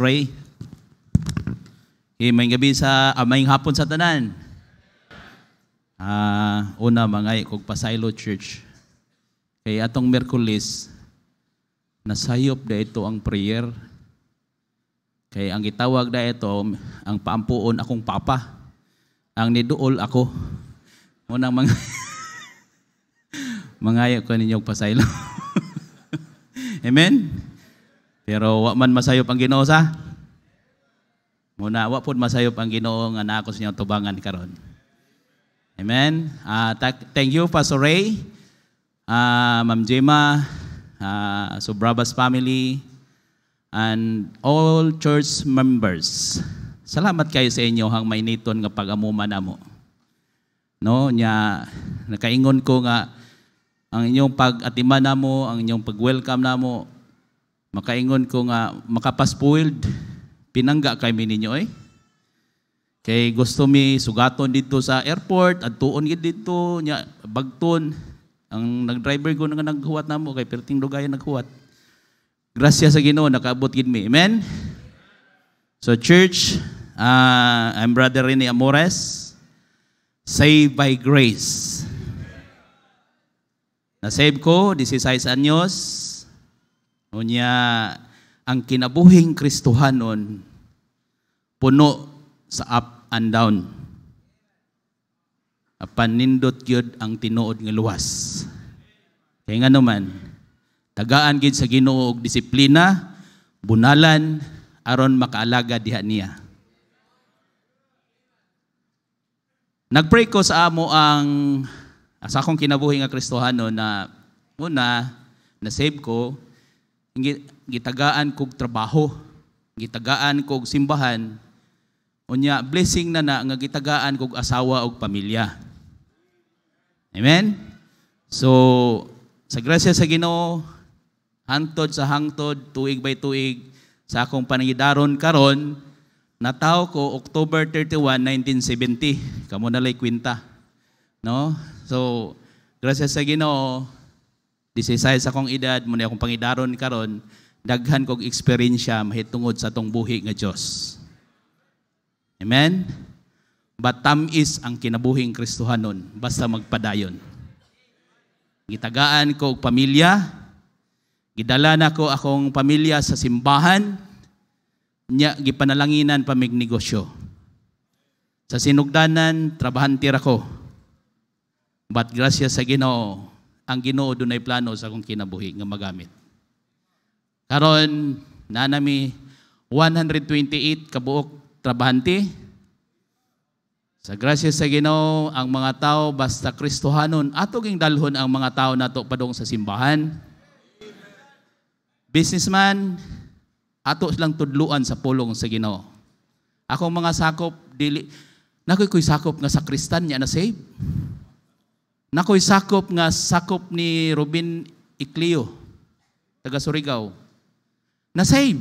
Pray. May gabi sa may hapon sa tanan. Una mangay kog Pasaylo Church. Kay atong Miyerkules nasayop da ito ang prayer. Kay ang gitawag da ito ang paampuon akong papa. Ang niduol ako. Unang mga mangaya ko ninyong Pasaylo. Amen. Pero wa man masayop ang Ginoo sa. Muna wa pud masayop ang Ginoo nga naa ko sa inyong tubangan karon. Amen. Thank you Pastor Ray, Ma'am Gemma, Subrabas family, and all church members. Salamat kayo sa inyo hang mainiton nga pag-amuma namo. No, nya nakaingon ko nga ang inyong pag-atiman namo, ang inyong pag-welcome namo, makaingon ko nga makapaspoiled, pinangga kay ninyo eh. Kay gusto mi sugaton dito sa airport, at tuon gid dito, nya bagton. Ang nag-driver ko nga naghuwat namo, kay perting dugayan naghuwat. Grasya sa Ginoo, nakaabot gid mi. Amen? So church, I'm Brother Rene Amores, saved by grace. Na-save ko, 16 anyos. Unya, ang kinabuhing Kristohanon, puno sa up and down. Panindot gyud ang tinuod nga luwas. Kaya nga naman, tagaan gid sa Ginoo og disiplina, bunalan, aron makaalaga diha niya. Nagpray ko sa amo ang sa akong kinabuhi nga Kristohanon na una, na-save ko, gitagaan kog trabaho, gitagaan kog simbahan, unya blessing na nga gitagaan kog asawa og pamilya. Amen? So, sa grasya sa Ginoo, hangtod sa hangtod, tuig by tuig, sa akong panangidaron karon, nataw ko October 31, 1970. Kamo na lay kwenta. No? So, grasya sa Ginoo, 16 akong edad, muna akong pangidaron karon, daghan kog eksperyensya mahitungod sa atong buhi nga Dios. Amen? But tamis ang kinabuhing Kristohanon, basta magpadayon. Gitagaan ko og pamilya, gidala na ko akong pamilya sa simbahan, nya gipanalanginan pa mig negosyo. Sa sinugdanan, trabahantira ko. But grasya sa Ginoo, ang Ginoo dunay plano sa akong kinabuhi nga magamit. Karon nanami 128 kabuok trabahante. Sa grasya sa Ginoo, ang mga tao basta Kristohanon ato ging dalhon ang mga tao nato padung sa simbahan. Businessman, ato silang tudluan sa pulong sa Ginoo. Akong mga sakop dili nakoy sakop nga sakristan nya na save. Nakoy sakop nga sakop ni Robin Icleo, taga Surigao. Na-save.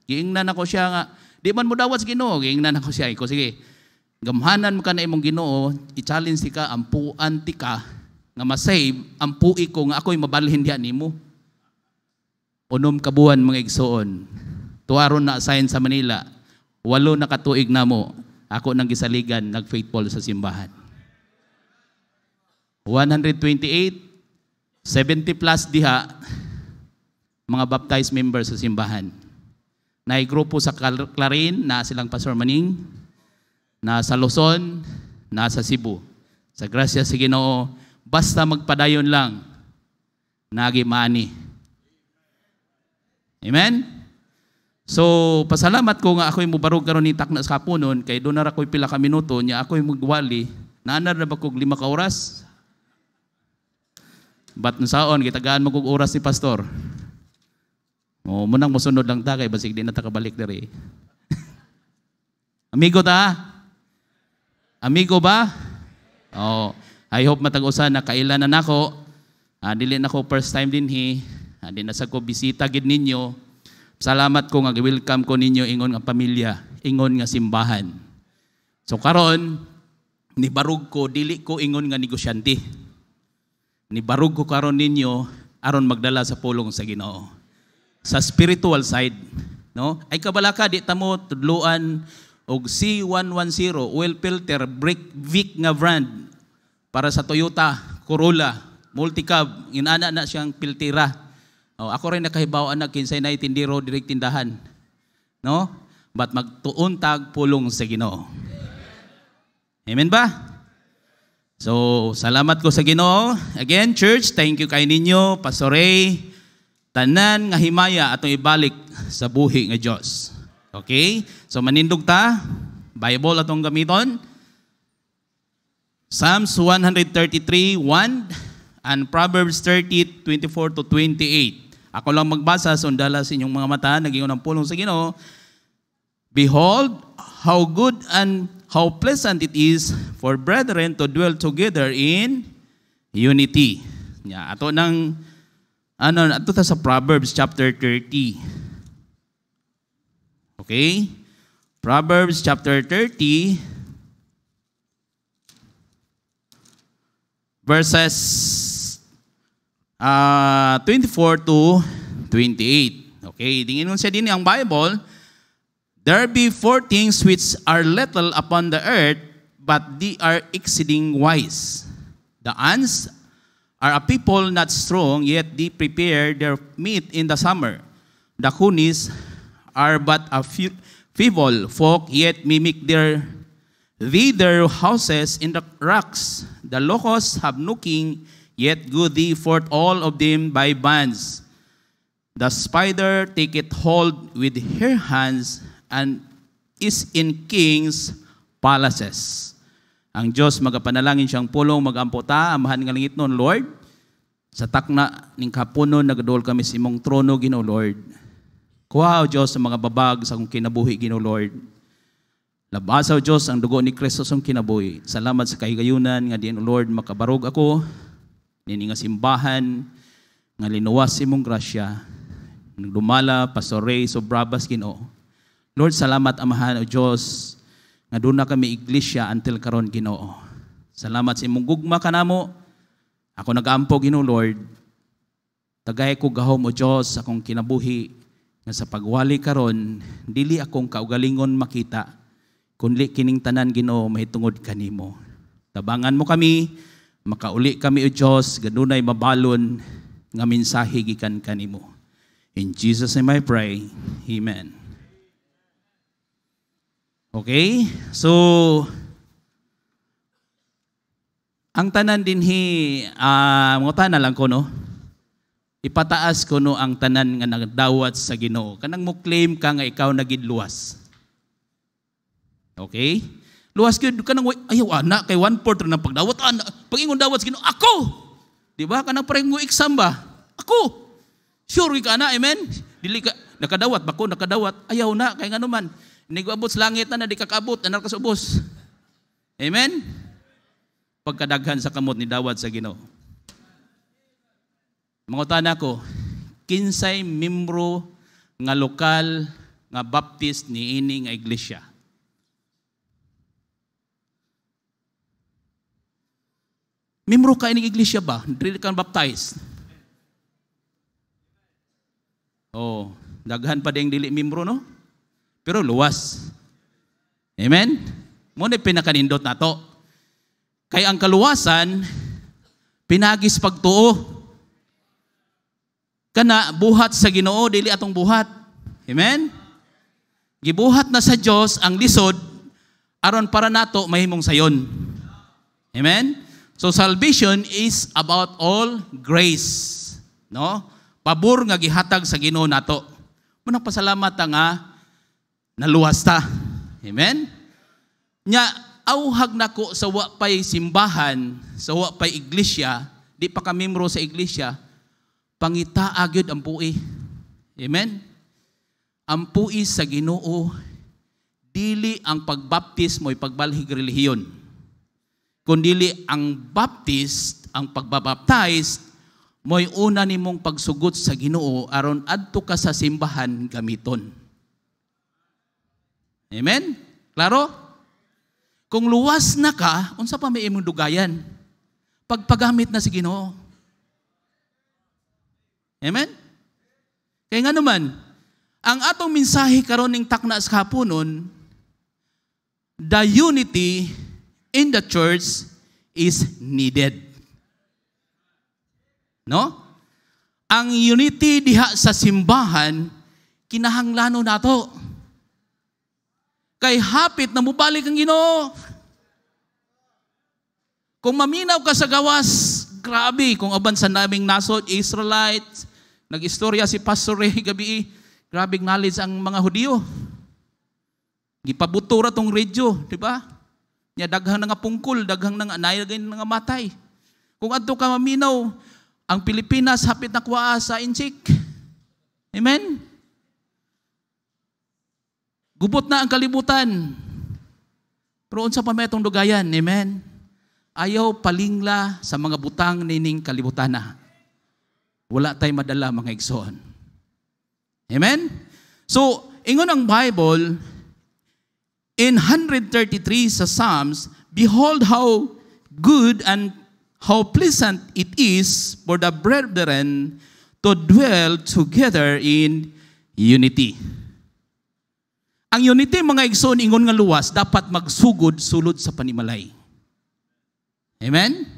Giingnan ako siya nga, di man mo dawat sa Ginoo, giingnan ako siya. Iko, sige, gamhanan mo ka na imong Ginoo, i-challenge ka, ampuan ti ka, nga ma-save, ampui ko nga ako'y mabalhin diyan nimo. Unom kabuhan mga igsoon. Tuwaron na assign sa Manila, 8 na katuig na mo, ako nang gisaligan, nag-faithful sa simbahan. 128, 70 plus diha, mga baptized members sa simbahan. Naigrupo sa Clarin, na silang Pastor Maning, na sa Luzon, na sa Cebu. Sa grasya sa Ginoo, basta magpadayon lang, nagi maani. Amen? So, pasalamat ko nga ako'y mubarog karon ni takna sa kapunon, kay doon na ako'y pila ka minuto, niya ako'y magwali, naanar na ba kog 5 ka oras? Ba't nasaon, gitagaan mo kong oras si Pastor. O, munang musunod lang ta, kay basig di na ta kabalik diri. Amigo ta? Amigo ba? Oh, I hope matag-usan na kailan na nako. Dili na ko first time din di na sa ko bisita gid ninyo. Salamat ko nga welcome ko ninyo ingon nga pamilya, ingon nga simbahan. So karon ni barug ko dili ko ingon nga negosyante. Nibarog ko karon ninyo aron magdala sa pulong sa Ginoo. Sa spiritual side, no? Ay kabalaka di tamo tudluan og C110 oil filter brake Vic nga brand para sa Toyota Corolla multicab inana na siyang piltira. Ako rin nakahibaw na kinsay na itindiro direct tindahan, no? But magtuuntag pulong sa Ginoo. Amen ba? So salamat ko sa Ginoo. Again, church, thank you kay ninyo, Pastor Ray, tanan nga himaya atong ibalik sa buhi nga Dios. Okay? So manindog ta, Bible atong gamiton. Psalms 133:1 and Proverbs 30:24 to 28. Ako lang magbasa, sundala sa inyong mga mata, naging unang pulong sa Ginoo. Behold, how good and how pleasant it is for brethren to dwell together in unity. Yeah, ato nang ato ta sa Proverbs chapter 30. Okay? Proverbs chapter 30 verses 24 to 28. Okay, tingin siya din ang Bible. There be 4 things which are little upon the earth, but they are exceeding wise. The ants are a people not strong, yet they prepare their meat in the summer. The conies are but a feeble folk, yet mimic their houses in the rocks. The locusts have no king, yet go they forth all of them by bands. The spider taketh hold with her hands, and is in kings' palaces. Ang Diyos magapanalangin siyang pulong magamputa, amahan nga langit nun, Lord. Sa takna ning kapunon nagadol kami sa imong trono, Ginoo Lord. Kuha o Diyos sa mga babag sa akong kinabuhi, Ginoo Lord. Labasa o Diyos ang dugo ni Kristo sa akong kinabuhi. Salamat sa kahigayunan nga diin, Lord, makabarog ako. Nini nga simbahan, nga linuwas imong grasya. Nagdumala, Pastor Ray, Sobrabas, Ginoo. Lord, salamat amahan o Diyos nga doon na kami iglesia until karon, Ginoo. Salamat sa imong gugma kanamo. Ako nag-ampo, Ginoo Lord. Tagay ko gahom o Diyos akong kinabuhi nga sa pagwali karon dili akong kaugalingon makita kundi kining tanan, Ginoo, mahitungod kanimo. Tabangan mo kami, makauli kami o Diyos ganunay mabalon nga mensahe gikan kanimo. In Jesus' name I pray. Amen. Okay? So, ang tanan dinhi, mga tanan lang ko, no? Ipataas ko, no, ang tanan nga nagdawat sa Ginoo. Kanang mo claim ka nga ikaw nagidluwas. Okay? Luwas gyud kanang ayaw ana kay 1/4 ng pagdawat ana. Pag-ingon dawat sa Ginoo, ako. Di ba? Kanang pareng mo exam ba? Ako. Sure ka na, amen? Dili ka nakadawat bako, nakadawat. Ayaw na kay ngano man. Niguabot sa langit na di kakabot, na nakasubos. Amen? Pagkadaghan sa kamot ni dawat sa Ginoo. Mangutan ako, kinsay membro nga lokal nga baptist ni ini nga iglesia. Membro ka ining iglesia ba? Dili ka baptized? Oh, daghan pa ding dili membro, no? Pero luwas. Amen? Muna pinakanindot na to. Kaya ang kaluwasan, pinagis pagtuo. Kana, buhat sa Ginoo, dili atong buhat. Amen? Gibuhat na sa Diyos ang lisod, aron para nato mahimong sayon. Amen? So salvation is about all grace. No? Pabor nga gihatag sa Ginoo nato. Munang pasalamat nga naluwas ta. Amen? Nya, auhag nako sa wapay simbahan, sa wapay iglesia, di pa ka membro sa iglesia, pangita agyod ang pui. Amen? Ang pui sa Ginoo, dili ang pagbaptismo ay pagbalhig relihiyon. Kundili ang baptist, ang pagbabaptize, mo'y una nimong pagsugot sa Ginoo aron adto ka sa simbahan gamiton. Amen? Klaro? Kung luwas na ka, unsa pa may imong dugayan? Pagpagamit na si Ginoo. Amen? Kaya nga naman, Ang atong mensahe karon ning takna sa haponon, the unity in the church is needed. No? Ang unity diha sa simbahan, kinahanglanon nato. Kay hapit na mubalik ang Ginoo. Kung maminaw ka sa gawas, grabe, kung aban sa naming nasod, Israelites, nag-istorya si Pastor Ray gabi, grabe knowledge ang mga Hudiyo. Gipabutura tong radyo, di ba? Nya daghang nga pungkol, daghang nga nayagay nga matay. Kung adto ka maminaw, ang Pilipinas hapit na kuwaa sa inchik. Amen? Gubot na ang kalibutan. Pero unsa pa may itong dugayan? Amen? Ayaw palingla sa mga butang nining kalibutan na. Wala tay madala mga igsoon. Amen? So, ingon ang Bible, in 133 sa Psalms, behold how good and how pleasant it is for the brethren to dwell together in unity. Ang unity, mga igsoon, ingon nga luwas, dapat magsugod sulod sa panimalay. Amen?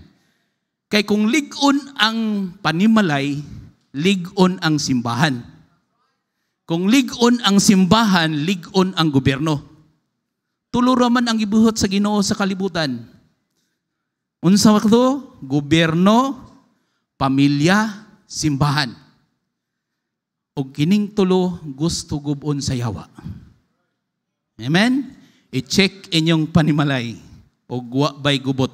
Kay kung ligon ang panimalay, ligon ang simbahan. Kung ligon ang simbahan, ligon ang gobyerno. Tulo raman ang ibuhot sa Ginoo sa kalibutan. Unsa to? Gobyerno, pamilya, simbahan. O kining tulo gusto gubon sa yawa. Amen? I-check inyong panimalay o guwa bay gubot.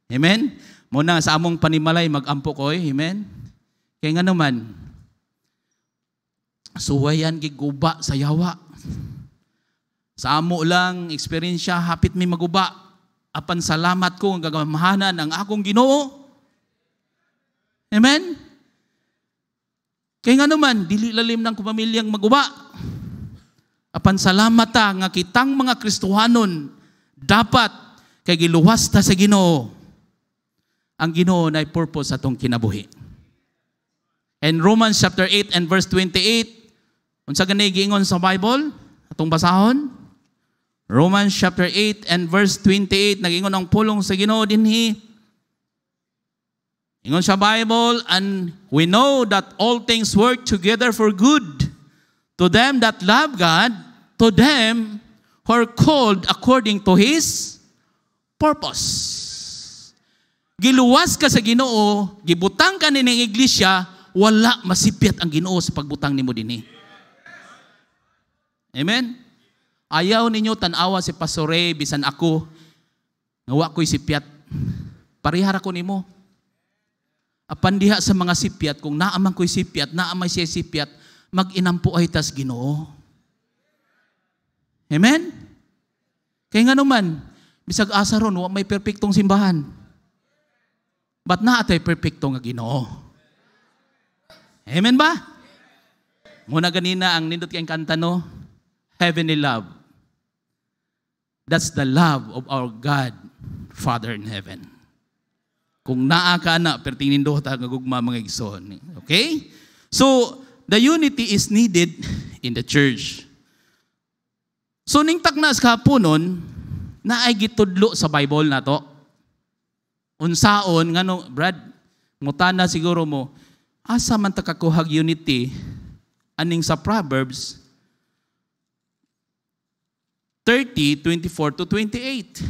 Amen? Muna sa among panimalay mag-ampo ko, amen? Kaya nga naman, suwayan giguba sa yawa. Sa amo lang, experience hapit may maguba. Apan salamat ko ang gagamahanan ng akong Ginoo. Amen? Kaya nga naman, dili lalim ng pamilyang maguba. Apan salamat ta nga kitang mga Kristohanon dapat kay giluwas ta sa Ginoo. Ang Ginoo na purpose atong kinabuhi. And Romans chapter 8 and verse 28, unsa ganay giingon sa Bible? Atong basahon. Romans chapter 8 and verse 28, nagingon ang pulong sa Ginoo dinhi. Ingon sa Bible, and we know that all things work together for good to them that love God, to them who are called according to His purpose. Giluwas ka sa Ginoo, gibutang ka nining iglesia, wala masipyat ang Ginoo sa pagbutang nimo dinhi. Amen? Ayaw ninyo tanawa si Pastor Ray, bisan ako, ngawa ko'y sipyat. Parihara ko nimo. Apan diha sa mga sipyat, kung naaman ko'y sipyat, naamay siya sipyat, mag-inampo ay tas Ginoo. Amen? Kaya nga naman, bisag asa ron, may perpektong simbahan. Ba't na atay perfecto nga Ginoo? Amen ba? Muna ganina ang nindot kayong kanta, no? Heavenly love. That's the love of our God, Father in heaven. Kung naa ka na, pertinindo ta gugma mga igsoon. Okay? So, the unity is needed in the church. So, ning taknas kahaponon, na ay gitudlo sa Bible na to. Unsaon, ngano, Brad, mutana siguro mo, asa man takakuhag unity, aning sa Proverbs 30:24-28.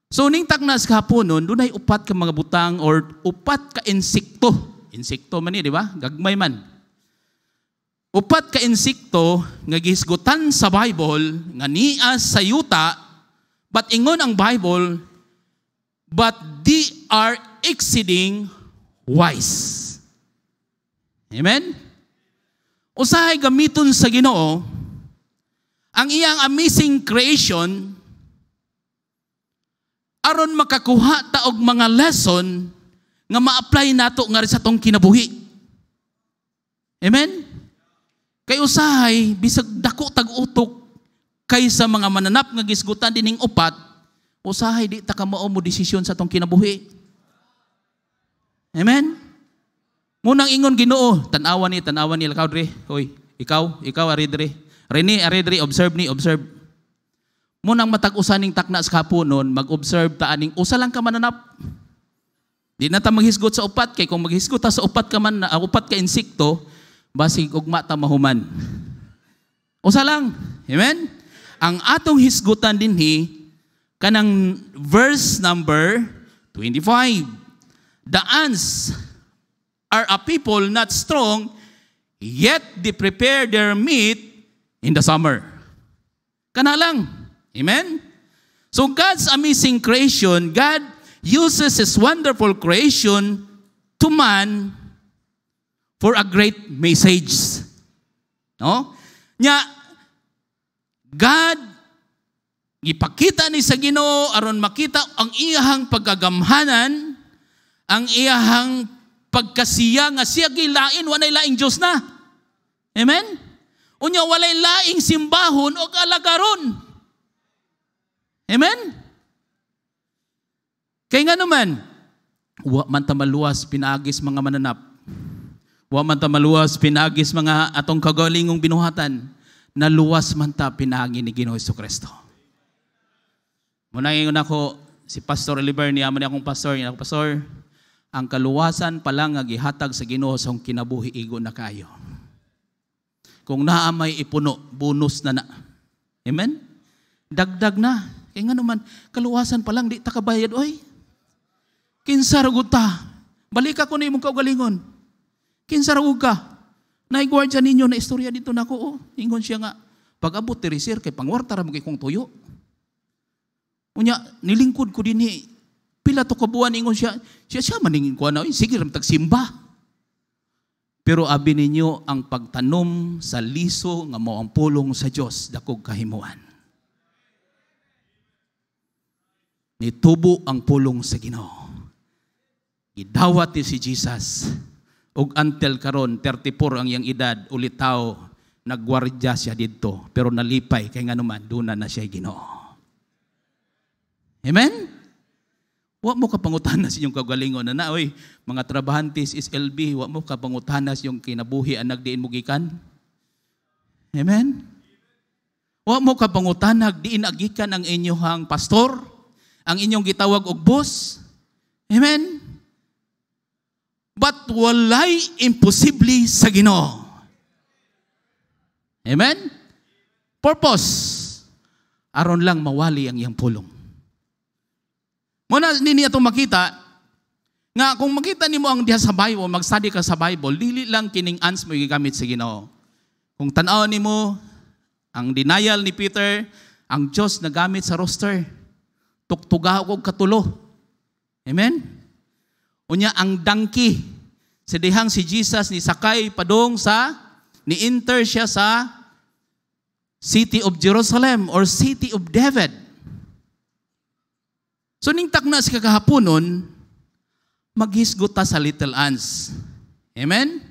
So, ning taknas kahaponon, dunay upat ka mga butang or upat ka insekto. Insekto man di ba? Gagmay man. Upat ka insekto nga gihisgutan sa Bible, nga nias sa yuta, but ingon ang Bible, but they are exceeding wise. Amen? Usahay gamiton sa Ginoo, ang iyang amazing creation, aron makakuha ta og mga lesson nga ma-apply nato nga sa tong kinabuhi. Amen? Kay usahay, bisag dako tag-utok kaysa mga mananap nga gisgutan dining upat, usahay di ta ka mao mo desisyon sa tong kinabuhi. Amen? Munang ingon Ginoo, tanawan ni lakaw dre. Hoy, Ikaw aridre. Rene, aridre, observe. Munang matag-usa ning takna sa kapunon, mag-observe ta aning usa lang ka mananap. Di na ta maghisgot sa upat, kay kung maghisgot ta sa upat ka insekto, basig ugma ta mahuman. Usa lang. Amen? Ang atong hisgutan dinhi kanang verse number 25. The ants are a people not strong, yet they prepare their meat in the summer. Kana lang. Amen? So God's amazing creation, God uses His wonderful creation to man for a great message. No? Nya, God, ipakita ni sa Ginoo aron makita ang iyahang pagagamhanan, ang iyahang pagkasiya nga siya gilain, walay laing Diyos na. Amen? Unya, walay laing simbahon o alagaron. Amen? Kaya nga naman, wa man ta maluwas pinagis mga mananap. Wa man ta maluwas pinagis mga atong kagalingong binuhatan. Naluwas man ta pinagi ni Ginoong Jesucristo. Muna ngayon ako, si Pastor Oliver, niyaman niya akong pastor, Pastor, ang kaluwasan palang nga gihatag sa Ginoo sa kinabuhi igo na kayo. Kung naamay ipuno, bonus na. Amen? Dagdag na. Kaya nga naman, kaluwasan pa lang, di ta kabayad, oy. Kinsa ragod ta. Balik ako na imong kaugalingon. Kinsa ragod ka. Naigwardya ninyo na istorya dito na ko, ingon siya nga, pag-abot ti Sir, kay pangwarta ramang kong tuyo. Unya, nilingkod ko din pila to kabuan, ingon siya maningin ko na, sige ram tagsimba. Pero abi ninyo ang pagtanom sa liso nga mao ang pulong sa Dios dakog kahimuan. Nitubo ang pulong sa Ginoo. Gidawat ni si Jesus. Ug until karon 34 ang iyang edad, ulitaw nagwardya siya didto, pero nalipay kay nganuman duna na siya Ginoo. Amen? Wa mo kapangutanas yung kagalingon na oy, mga trabahantes SLB, wa mo kapangutanas yung kinabuhi ang nagdiin mo gikan. Amen? Wa mo kapangutanag diin agikan ang inyong pastor, ang inyong gitawag og boss. Amen? But walay imposible sa Ginoo. Amen? Purpose. Aron lang mawali ang iyang pulong. Muna nini atong makita, nga kung makita nimo ang diha sa Bible, mag-study ka sa Bible, dili lang kining ants mo gigamit sa Ginoo. Kung tan-aw nimo ang denial ni Peter, ang Diyos nagamit sa roster. Tuktuga og katulo. Amen? Unya ang donkey, sa dihang si Jesus ni sakay padong ni enter siya sa city of Jerusalem or city of David. So ning takna sa kagahaponon, maghisgot ta sa little ants. Amen?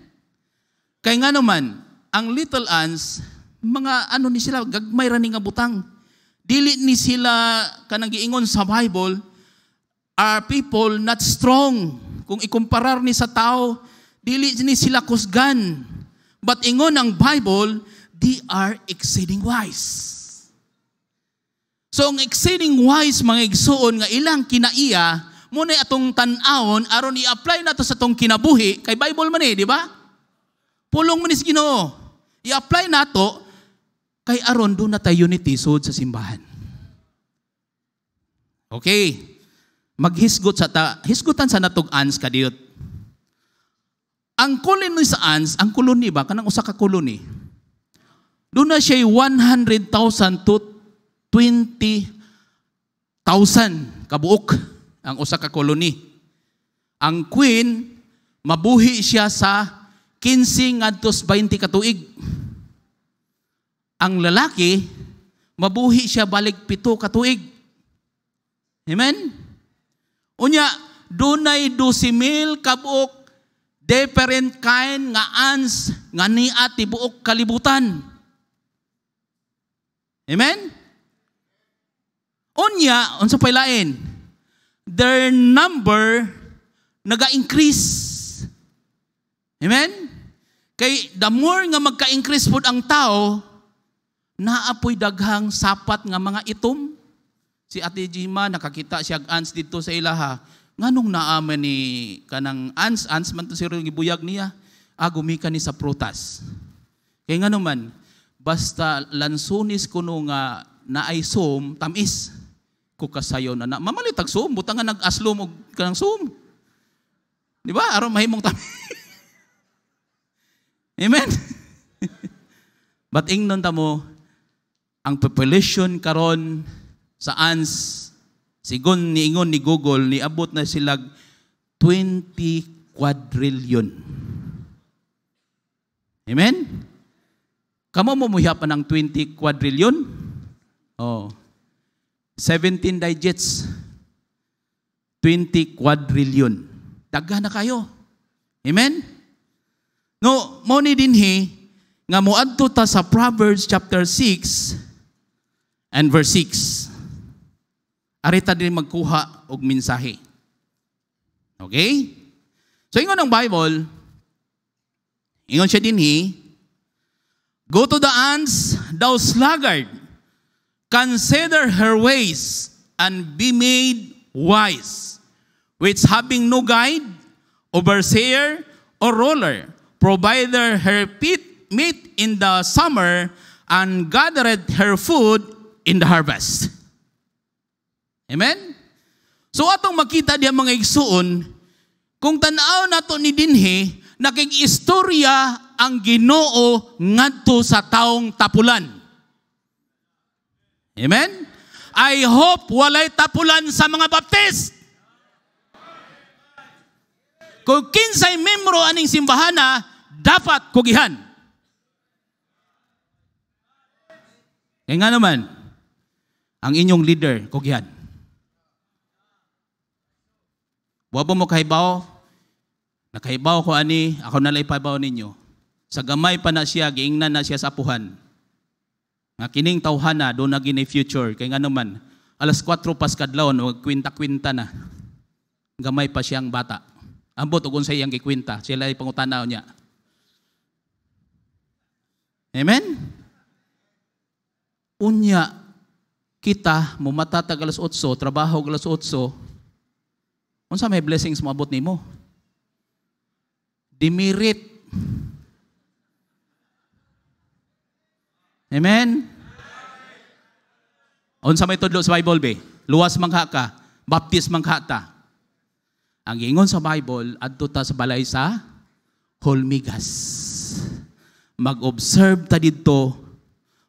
Kay nga naman, ang little ants, mga ni sila, gagmay ra ni nga butang. Dili ni sila kanang giingon sa Bible, are people not strong. Kung ikumparar ni sa tao, dili ni sila kusgan. But ingon ang Bible, they are exceeding wise. So ang exceeding wise mga igsuon nga ilang kinaiya, muna atong tan-awon aron i-apply nato sa tong kinabuhi, kay Bible man di ba? Pulong man is Ginoo. I-apply nato kay aron do na tayo unity sud sa simbahan. Okay. Maghisgot hisgutan sa natog ants kadiyot. Ang colony sa ants, ang colony ba kanang usa ka colony. Doon na siya 100,000 to 20,000 kabuok ang usa ka colony. Ang queen mabuhi siya sa 15 ngadto 20 ka tuig. Ang lalaki, mabuhi siya balik 7 ka tuig. Amen? Unya, dunay 12,000 kabuok different kind nga ants nga niya tibuok kalibutan. Amen? Unya, unsa pay lain? Their number naga-increase. Amen? Kay the more nga magka-increase pod ang tao, naapoy daghang sapat nga mga itom. Si Ate Jima, nakakita siya ants dito sa ilaha. Nganong naaman ni kanang ants man to siro gibuyag niya. Gumika ni sa prutas. Kay nga naman, basta lansunis kuno nga naay som, tamis. Kukasayo na mamalitag som, butang nga nag-aslom og kanang som. Di ba? Aron mahimong tamis. Amen? But ingnon ta mo, ang population karon sa ants, sigon niingon ni Google, niabot na sila 20 quadrillion. Amen? Kamo mo muhiyapan ng 20 quadrillion? 17 digits. 20 quadrillion. Daghan na kayo. Amen? No, mo ni dinhi, nga moadto ta sa Proverbs chapter 6 and verse 6. Arita din magkuha og mensahe. Okay? So ingon ang Bible, ingon siya dinhi, go to the ants, thou sluggard, consider her ways and be made wise, which having no guide, overseer, or ruler, provided her meat in the summer and gathered her food in the harvest. Amen? So atong makita diya mga igsuon, kung tanaw nato ni dinhi, nakig-istorya ang Ginoo ngadto sa taong tapulan. Amen? I hope walay tapulan sa mga Baptist. Kung kinsay membro aning simbahana, dapat kugihan. Kaya nga naman, ang inyong leader, kugihan. Wabo mo kahibaw, nakahibaw ko ani, ako nalay pahibaw ninyo. Sa gamay pa na siya, giingnan na siya sa apuhan. Nga kining tawhana, doon na gini future. Kaya nga naman, alas 4 pas kadlawon, kwinta-kwinta na. Gamay pa siyang bata. Ambot, ugon sa iyang gikwinta. Sila ay pangutanaw niya. Amen? Unya, kita, mumatatag alas 8, trabaho alas 8, unsa may blessings mo abot nimo? Dimirit. Amen? Unsa may tudlo sa Bible be? Luwas mangha ka, baptist mangha ta. Ang ingon sa Bible, adto ta sa balay sa Holmigas. Mag-observe ta didto,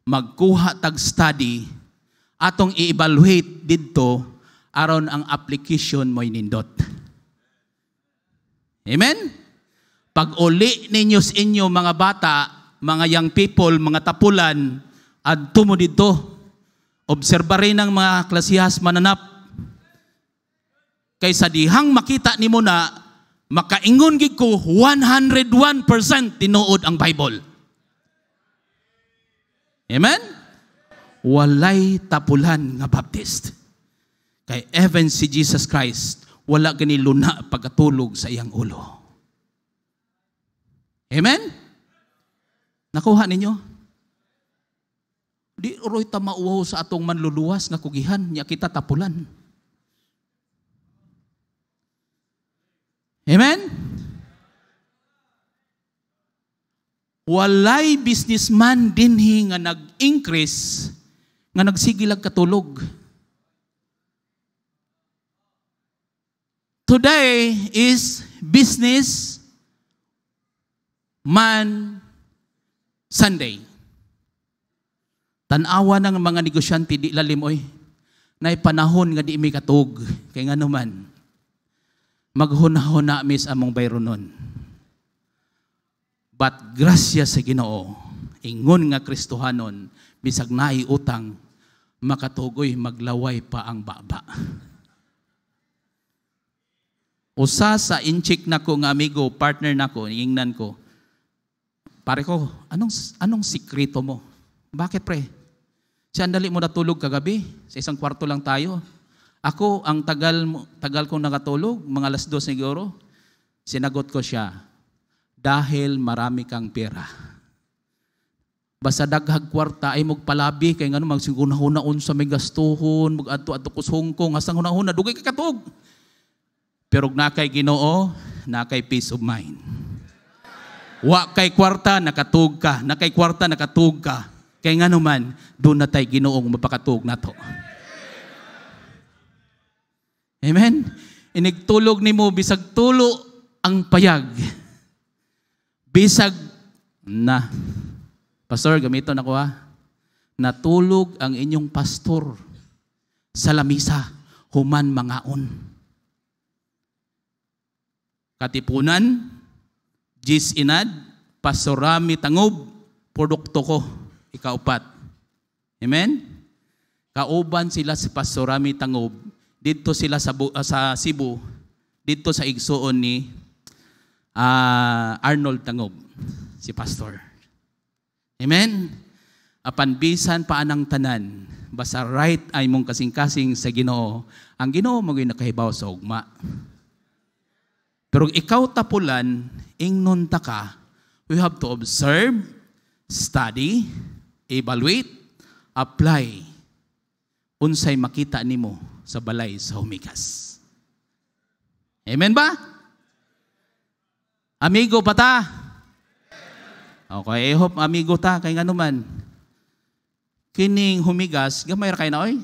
magkuha tag study, atong i-evaluate didto aron ang application mo'y nindot. Amen? Pag uli ninyo sa inyo mga bata, mga young people, mga tapulan, adto mo dito, obserbarin ng mga klasihas mananap. Kaysa dihang makita nimo na, makaingon gid ko 101% tinuod ang Bible. Amen? Walay tapulan nga Baptist. Kay even si Jesus Christ, wala gani luna pagkatulog sa iyang ulo. Amen? Nakuha ninyo? Di roy ta mauwaw sa atong manluluwas nga kugihan, nya kita tapulan. Amen? Walay businessman dinhi nga nag-increase, nga nagsigilag katulog. Today is business man Sunday. Tanawa ng mga negosyante di lalim oy. Nay panahon nga di mi katug kay nga naman maghunahuna mis among bayronon. But grasya sa Ginoo, ingon nga Kristohanon, bisag naay utang makatugoy maglaway pa ang baba. Usa sa inchik nako nga amigo, partner nako, ingnan ko. Pare ko, anong sikreto mo? Bakit pre? Siya andali mo natulog kagabi, sa isang kwarto lang tayo. Ako, ang tagal kong nakatulog, mga alas 2 siguro. Sinagot ko siya, dahil marami kang pera. Basta daghag kwarta ay magpalabi kay ngano magsigunahon sa may gastuhon, mag-adto-adto ko sa Hong Kong, hastang hunahuna dugay ka katog. Pero nakay Ginoo, nakay peace of mind. Wa kay kwarta nakatug ka, nakay kwarta nakatug ka. Kay ngano man doon na tay Ginoong mapakatug nato. Amen. Inigtulog nimo bisag tulo ang payag. Bisag na. Pastor, gamiton ako ha. Natulog ang inyong pastor sa lamisa, human mangaon. Katipunan, Jis inad, pasorami tangob, produkto ko, ikaupat. Amen? Kauban sila si pasorami tangob, dito sila sa Cebu, dito sa igsuon ni Arnold Tangob, si pastor. Amen? Apan bisan pa anang tanan, basta right ay mong kasing-kasing sa Ginoo, ang Ginoo mo'y nakahibaw sa ugma. Pero ikaw tapulan, ingnon ta ka, we have to observe, study, evaluate, apply, unsay makita nimo sa balay sa humigas. Amen ba? Amigo pa ta? Okay, I hope amigo ta, kay nga naman. Kining humigas, gamay ra kay na oy.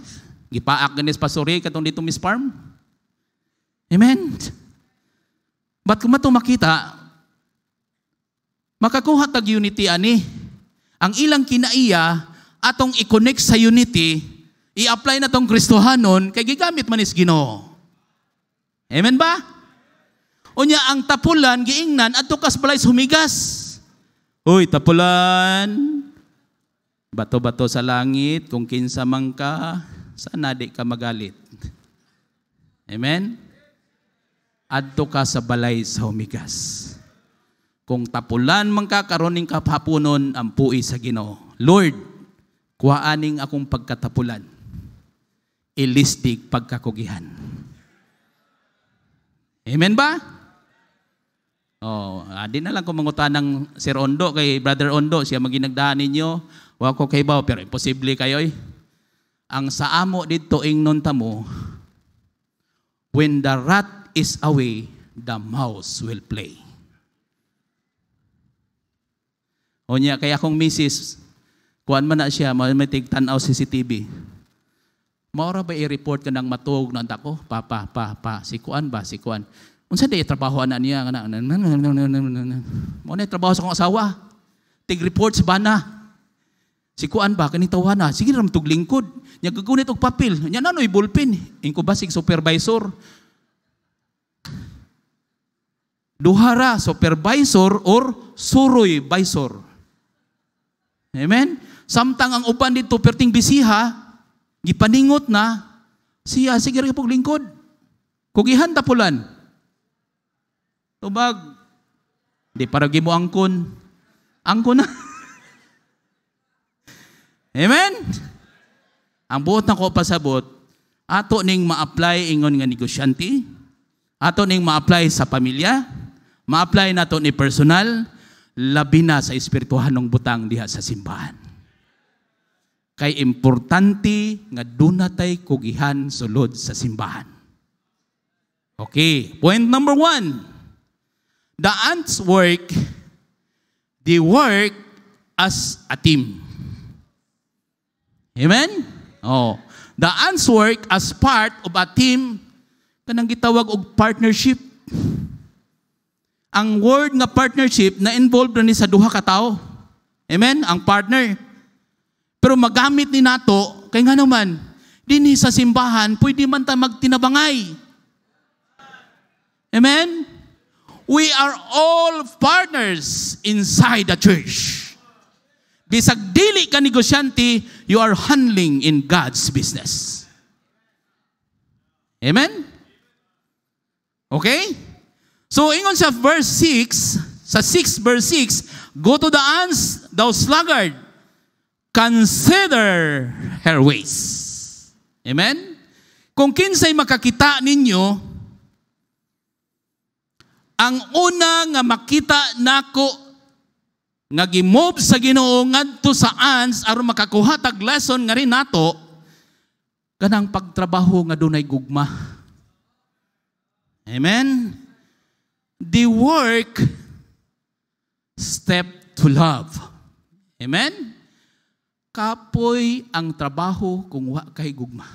Gipaak ganis pasuri katong dito Miss Farm. Amen. Ba't kung mato makita, makakuha tag unity ani. Ang ilang kinaiya, atong i-connect sa unity, i-apply na tong Kristohanon, kay gigamit man is Ginoo. Amen ba? Unya ang tapulan, giingnan, adto kas balay humigas. Uy, tapulan, bato-bato sa langit, kung kinsa man ka, sana di ka magalit. Amen? Adto ka sa balay sa humigas. Kung tapulan man ka, karoning kapapunon ang pui sa Ginoo. Lord, kuhaaning akong pagkatapulan. Ilistig pagkakugihan. Amen ba? Oh, di na lang kung mangutan ng Sir Ondo, kay Brother Ondo, siya maginagdaan ninyo. Wa ko kay baw, pero imposible kayo eh. Ang sa amo dito ingnon tamo, when the rat is away, the mouse will play. O niya, kaya kung misis, kuan man na siya, may tigtanaw CCTV. Maura ba i-report ka ng matug na ko? Si kuan ba? Si kuan. Unsa day trabaho ana niya nga na. Mo na trabaho sa kong asawa. Tig-report sa bana. Si kuan ba kani tawana? Sige ra matug lingkod. Nya gagunit og papel. Nya nanoy ballpen. Ingko ba sig supervisor? Duhara supervisor or suroy visor. Amen? Samtang ang uban dito perting bisiha, gipaningot na, siya sige ra pug lingkod. Kugihan tapulan. Tubag. Di para gimo angkon. Angkon na. Amen? Ang buot na ko pasabot, ato ning ma-apply ingon nga negosyante, ato ning ma-apply sa pamilya, ma-apply nato ni personal, labi na sa espirituhanong butang diha sa simbahan. Kay importante nga dunatay kugihan sulod sa simbahan. Okay, point number 1. The ants work, they work as a team. Amen? Oh, the ants work as part of a team kanang gitawag og partnership. Ang word nga partnership na involved na ni sa duha ka tawo. Amen? Ang partner. Pero magamit ni nato kay nga naman dinhi sa simbahan pwede man ta magtinabangay. Amen? We are all partners inside the church. Bisag dili ka negosyante, you are handling in God's business. Amen? Okay? So, ingon sa verse 6, sa 6 verse 6, go to the ants, thou sluggard, consider her ways. Amen? Kung kinsay makakita ninyo, Ang una nga makita nako nga gimove sa Ginoo ngadto sa ants aron makakuha tag lesson nga rin nato kanang pagtrabaho nga dunay gugma. Amen. The work step to love. Amen. Kapoy ang trabaho kung wa kay gugma.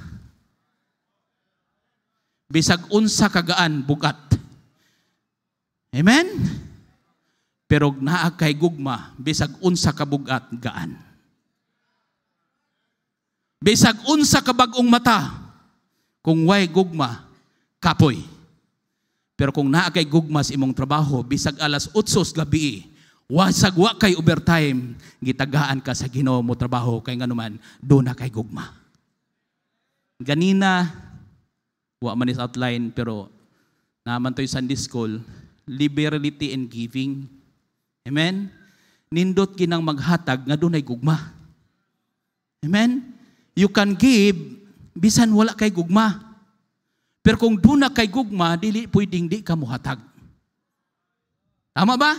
Bisag unsa kagaan bugat. Amen? Pero naa kay gugma, bisag unsa ka bugat gaan. Bisag unsa ka bag-ong mata, kung way gugma, kapoy. Pero kung naa kay gugma sa imong trabaho, bisag alas 8 gabi, wasag wa kay overtime, gitagaan ka sa Ginoo mo trabaho, kay nganuman, do na kay gugma. Ganina, wa man is outline, pero naman to'y Sunday School, liberality and giving. Amen? Nindot ginang maghatag nga dunay gugma. Amen? You can give, bisan wala kay gugma. Pero kung duna kay gugma, dili pwedeng di ka muhatag. Tama ba?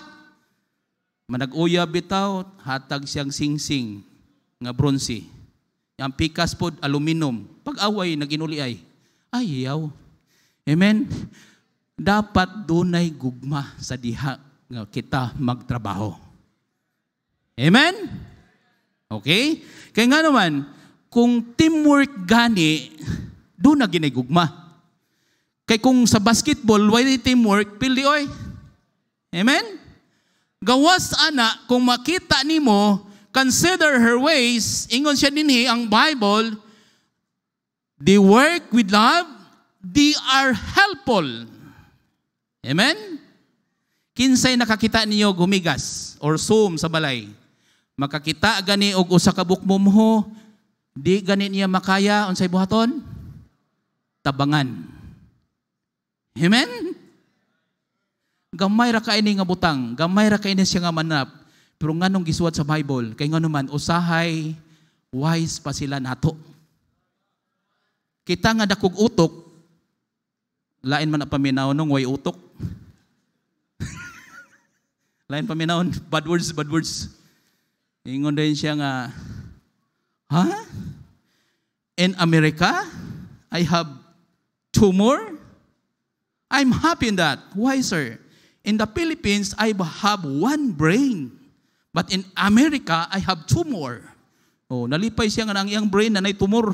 Manag-uya bitaw, hatag siyang singsing nga bronze. Ang pikas pod aluminum. Pag-away, nag-inuli ay yaw. Amen? Dapat dunay gugma sa diha nga kita magtrabaho. Amen? Okay? Kaya nga naman, kung teamwork gani, doon na ginay gugma. Kaya kung sa basketball, why teamwork, pildi oy. Amen? Gawas ana, kung makita nimo, consider her ways, ingon siya dinhi ang Bible, they work with love, they are helpful. Amen? Kinsay nakakita niyo gumigas or sum sa balay. Makakita gani og usa ka bukmumho, di gani niya makaya unsay buhaton? Tabangan. Amen? Gamay ra kaini nga butang, gamay ra kaini siya nga manap. Pero nganong gisuwat sa Bible, kay ngano man usahay wise pa sila nato. Kita nga dakog utok, lain man na paminaw nung way utok. Lain paminaw, bad words. Ingon din siya nga, in America, I have 2 more? I'm happy in that. Why, sir? In the Philippines, I have 1 brain. But in America, I have 2 more. Oh, nalipay siya nga ang iyang brain na nay tumor.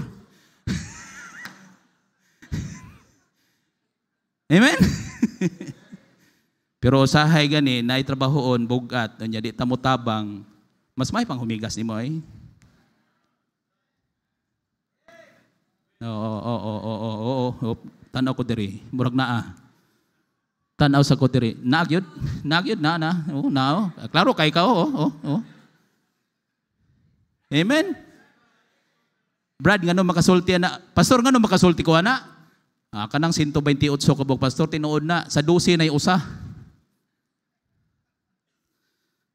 Amen? Pero usahay gani, naitrabahoon, bugat, nya di ta mo tabang, mas may pang humigas ni mo ay. Oo. Tanaw ko diri, murag naa. Tanaw sa ko diri, nagyod na. Oo, na. Klaro kay ka, oo. Amen? Brad, ngano makasulti na? Pastor, ngano makasulti ko ana? Kanang 128 kabog pastor, tinuod na, sa 12 na usa.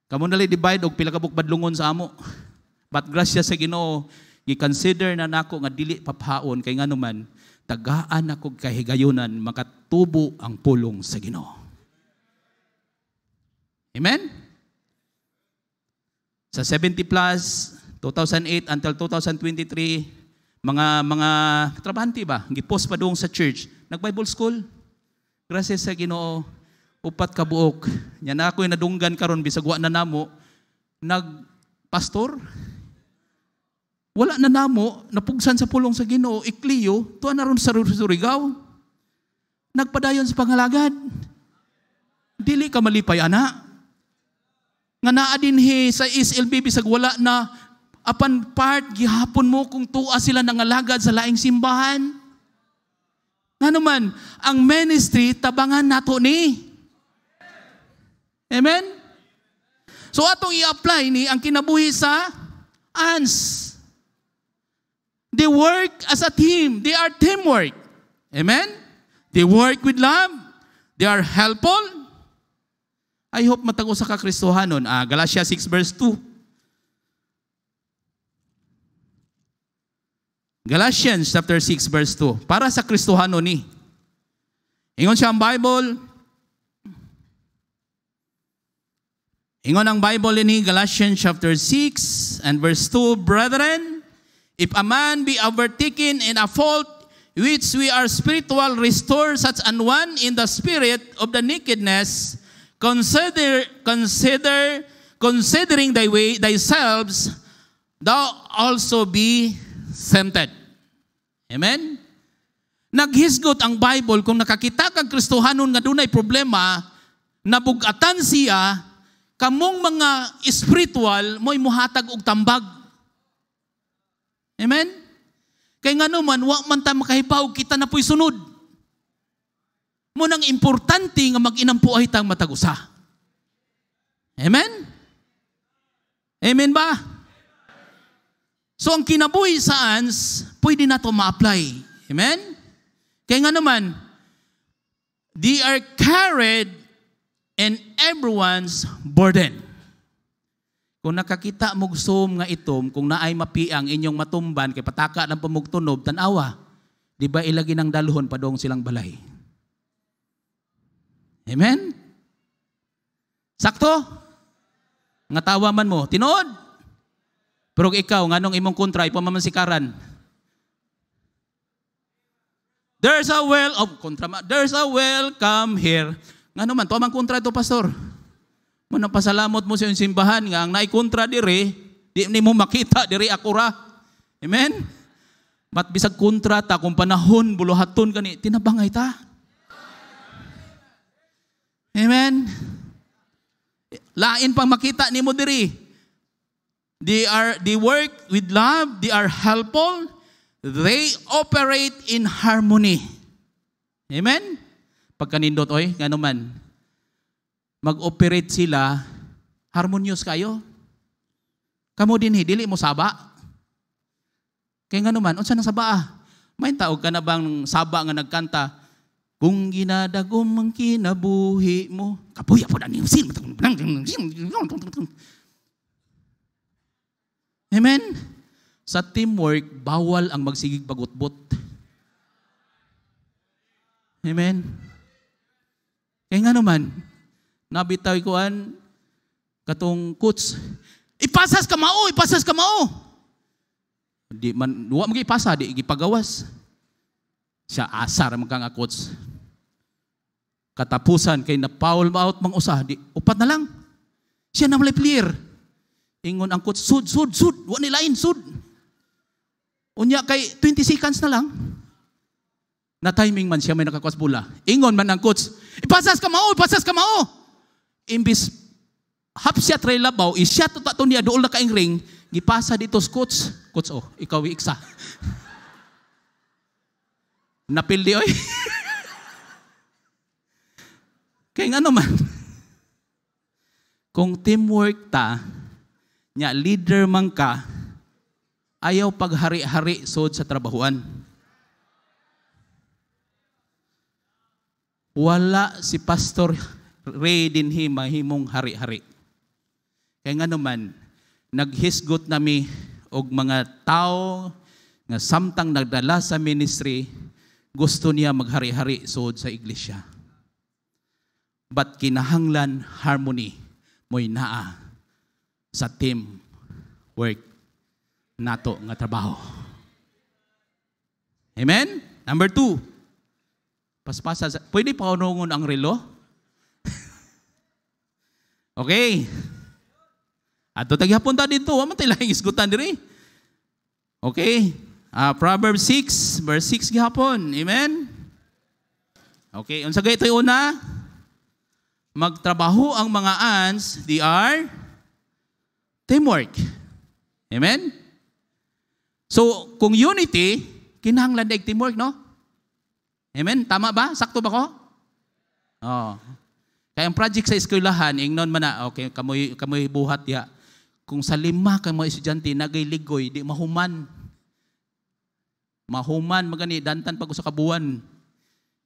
Kamu nali divide og pila ka bukbadlungon sa amo. But grasya sa Ginoo, gi-consider na nako nga dili paphaon kay nganuman tagaan ako kahigayunan makatubo ang pulong sa Ginoo. Amen? Sa 70 plus 2008 until 2023 mga trabahante ba gipost pa doon sa church, nag-Bible school. Grasya sa Ginoo, upat ka buok. Nya na ako'y nadunggan karon bisag wa na namo nagpastor. Wala na namo napugsan sa pulong sa Ginoo, ikliyo tuwa na ron sa Surigao. Nagpadayon sa pangalagad. Dili ka malipay ana. Nga naa dinhi sa SLB bisag wala na apan part gihapon mo kung tuwa sila nangalagad sa laing simbahan. Nga naman, ang ministry tabangan nato ni. Amen? So atong i-apply ni ang kinabuhi sa ants. They work as a team. They are teamwork. Amen? They work with love. They are helpful. I hope matag usa ka Kristohanon. Galatia 6 verse 2. Galatians chapter 6 verse 2. Para sa Kristohanon ni. Ingon siya ang Bible. Ingon ang Bible ini Galatians chapter 6 and verse 2, Brethren, if a man be overtaken in a fault which we are spiritual, restore such an one in the spirit of the nakedness, considering thy way thyself, thou also be tempted. Amen? Naghisgot ang Bible kung nakakita kang Kristohanon nga dunay problema, nabugatan siya, kamong mga spiritual mo'y muhatag og tambag. Amen? Kaya nga naman, wa man ta makahibaw, kita na po'y sunod. Munang importante nga mag-inampuay tang matagusa. Amen? Amen ba? So ang kinabuhi sa ans, pwede na ito ma-apply. Amen? Kaya nga naman, they are carried in everyone's burden. Kung nakakita mo gustom nga itom, kung naay mapiang inyong matumban, kay pataka ng pamugtunob, tanawa, di ba ilagi ng daluhon padong silang balay? Amen? Sakto? Nga tawa man mo, tinood. Pero ikaw, nganong imong kontra, ipamansikaran. There's a welcome here. Nga naman, tuamang kontra ito, pastor. Manang pasalamot mo sa iyong simbahan nga, ang naikontra diri, di mo makita diri akura. Amen? Mat bisag kontra ta, kung panahon, buluhaton ka ni, tinabangay ta. Amen? Lain pang makita ni mo diri. They work with love, they are helpful, they operate in harmony. Amen? Pagkanindot, oy, nga naman, mag-operate sila, harmonious kayo. Kamo din, dili mo saba. Kaya nga naman, unsa nang saba? May taog ka na bang saba nga nagkanta, kung ginadagom ang kinabuhi mo, kapuya po na niyosin. Amen? Sa teamwork, bawal ang magsigig pagutbot. Amen? Kaya nga naman, nabitaw kuan katong coach, ipasas ka mao. Di man duwa magipasa, di gipagawas. Siya asar man kang coach. Katapusan kay na foul out mang usa, di upat na lang. Siya na malay player. Ingon ang coach, sud, wa ni lain sud. Unya kay 20 seconds na lang. Na timing man siya may nakakwas bola. Ingon man ang coach, ipasas ka mao. Imbis hapsya tray labaw, isya to tato niya dool na kaing ring, gipasa dito sa coach. Coach, oh, ikaw iksa. Napildi oy. Kaya nga naman, kung teamwork ta, nya leader man ka, ayaw paghari-hari sod sa trabahuan. Wala si Pastor Ray dinhi mahimong hari-hari. Kaya nga naman, naghisgot nami og mga tao nga samtang nagdala sa ministry, gusto niya maghari-hari sod sa iglesia. But kinahanglan harmony mo'y naa sa team work nato nga trabaho. Amen? Number 2, paspasa. Pwede pa unungon ang relo? Okay. Ato taghapon ta dito, wa man tay laing isgutan diri. Okay. Proverbs 6 verse 6 gihapon. Amen. Okay, unsa gay toy una? Magtrabaho ang mga ants, they are teamwork. Amen. So, kung unity, kinahanglan dag teamwork, no? Amen? Tama ba? Sakto ba ko? Oh. Kaya ang project sa eskwelahan, ingnon man na, okay, kamoy buhat ya. Kung sa 5 ka mga estudyante, nagay-ligoy, di mahuman. Mahuman, magani, dantan pag sa kabuan.